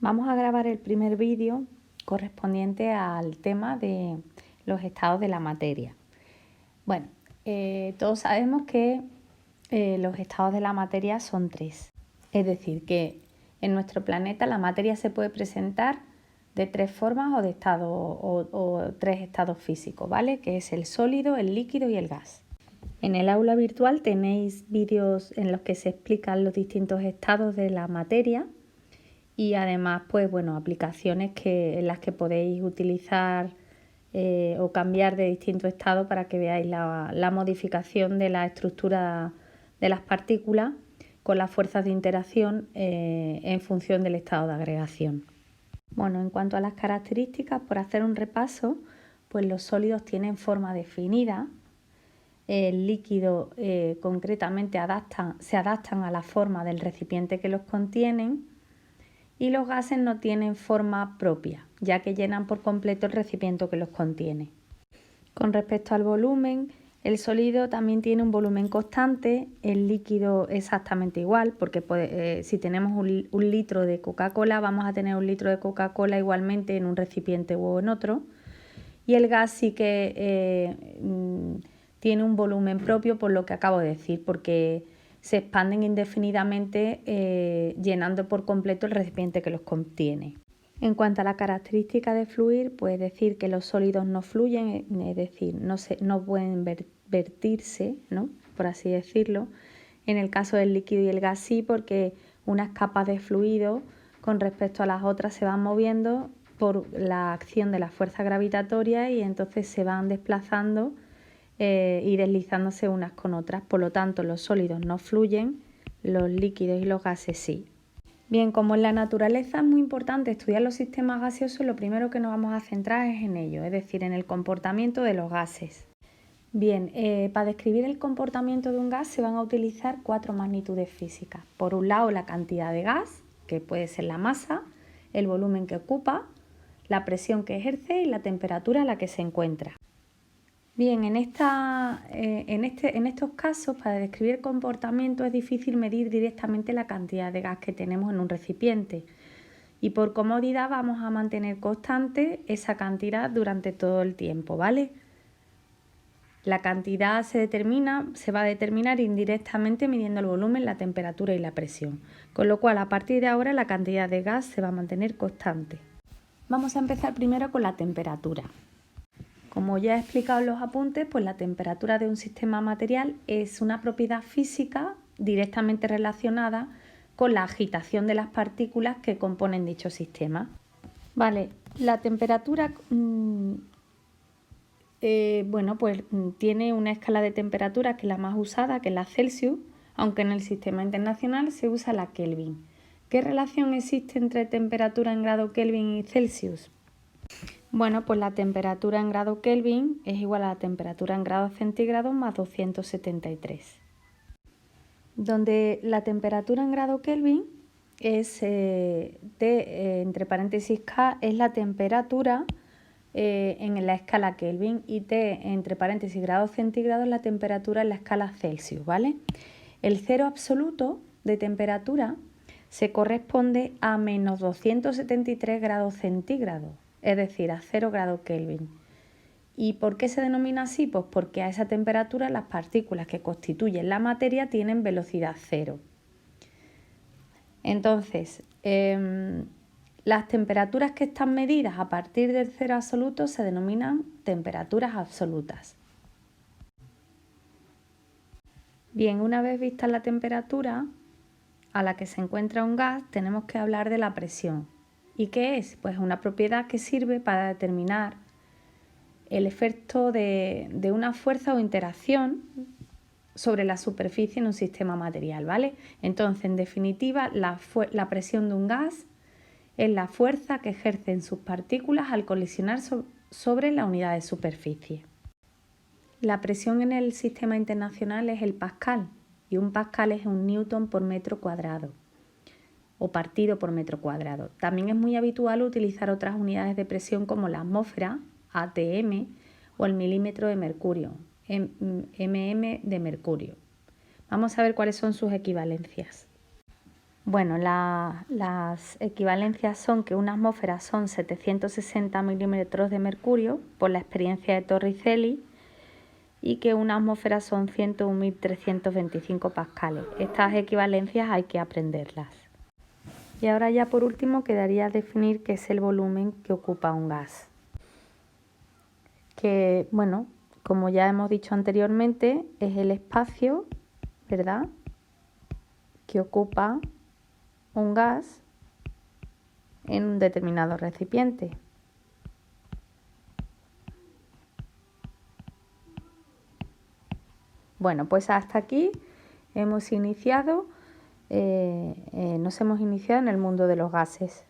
Vamos a grabar el primer vídeo correspondiente al tema de los estados de la materia. Bueno, todos sabemos que los estados de la materia son tres. Es decir, que en nuestro planeta la materia se puede presentar de tres formas o de estado o tres estados físicos, ¿vale? Que es el sólido, el líquido y el gas. En el aula virtual tenéis vídeos en los que se explican los distintos estados de la materia. Y además, pues bueno, aplicaciones en las que podéis utilizar o cambiar de distinto estado para que veáis la modificación de la estructura de las partículas con las fuerzas de interacción en función del estado de agregación. Bueno, en cuanto a las características, por hacer un repaso, pues los sólidos tienen forma definida. El líquido concretamente se adaptan a la forma del recipiente que los contienen. Y los gases no tienen forma propia, ya que llenan por completo el recipiente que los contiene. Con respecto al volumen, el sólido también tiene un volumen constante, el líquido exactamente igual, porque si tenemos un litro de Coca-Cola, vamos a tener un litro de Coca-Cola igualmente en un recipiente u en otro. Y el gas sí que tiene un volumen propio, por lo que acabo de decir, porque se expanden indefinidamente llenando por completo el recipiente que los contiene. En cuanto a la característica de fluir, pues decir que los sólidos no fluyen, es decir, no pueden vertirse, ¿no? Por así decirlo. En el caso del líquido y el gas sí, porque unas capas de fluido con respecto a las otras se van moviendo por la acción de la fuerza gravitatoria y entonces se van desplazando y deslizándose unas con otras. Por lo tanto, los sólidos no fluyen, los líquidos y los gases sí. Bien, como en la naturaleza es muy importante estudiar los sistemas gaseosos, lo primero que nos vamos a centrar es en ello, es decir, en el comportamiento de los gases. Bien, para describir el comportamiento de un gas se van a utilizar cuatro magnitudes físicas. Por un lado, la cantidad de gas, que puede ser la masa, el volumen que ocupa, la presión que ejerce y la temperatura a la que se encuentra. Bien, en estos casos, para describir el comportamiento es difícil medir directamente la cantidad de gas que tenemos en un recipiente y por comodidad vamos a mantener constante esa cantidad durante todo el tiempo, ¿vale? La cantidad se va a determinar indirectamente midiendo el volumen, la temperatura y la presión, con lo cual a partir de ahora la cantidad de gas se va a mantener constante. Vamos a empezar primero con la temperatura. Como ya he explicado en los apuntes, pues la temperatura de un sistema material es una propiedad física directamente relacionada con la agitación de las partículas que componen dicho sistema. Vale, la temperatura tiene una escala de temperatura que es la más usada, que es la Celsius, aunque en el sistema internacional se usa la Kelvin. ¿Qué relación existe entre temperatura en grado Kelvin y Celsius? Bueno, pues la temperatura en grado Kelvin es igual a la temperatura en grados centígrados más 273. Donde la temperatura en grado Kelvin es entre paréntesis K es la temperatura en la escala Kelvin y T entre paréntesis grados centígrados la temperatura en la escala Celsius, ¿vale? El cero absoluto de temperatura se corresponde a menos 273 grados centígrados, es decir, a 0 grados Kelvin. ¿Y por qué se denomina así? Pues porque a esa temperatura las partículas que constituyen la materia tienen velocidad cero. Entonces, las temperaturas que están medidas a partir del cero absoluto se denominan temperaturas absolutas. Bien, una vez vista la temperatura a la que se encuentra un gas, tenemos que hablar de la presión. ¿Y qué es? Pues una propiedad que sirve para determinar el efecto de una fuerza o interacción sobre la superficie en un sistema material, ¿vale? Entonces, en definitiva, la presión de un gas es la fuerza que ejercen sus partículas al colisionar sobre la unidad de superficie. La presión en el sistema internacional es el pascal y un pascal es un newton por metro cuadrado o partido por metro cuadrado. También es muy habitual utilizar otras unidades de presión como la atmósfera, ATM, o el milímetro de mercurio, mm de mercurio. Vamos a ver cuáles son sus equivalencias. Bueno, las equivalencias son que una atmósfera son 760 milímetros de mercurio por la experiencia de Torricelli y que una atmósfera son 101.325 pascales. Estas equivalencias hay que aprenderlas. Y ahora ya por último quedaría definir qué es el volumen que ocupa un gas. Que, bueno, como ya hemos dicho anteriormente, es el espacio, ¿verdad?, que ocupa un gas en un determinado recipiente. Bueno, pues hasta aquí nos hemos iniciado en el mundo de los gases.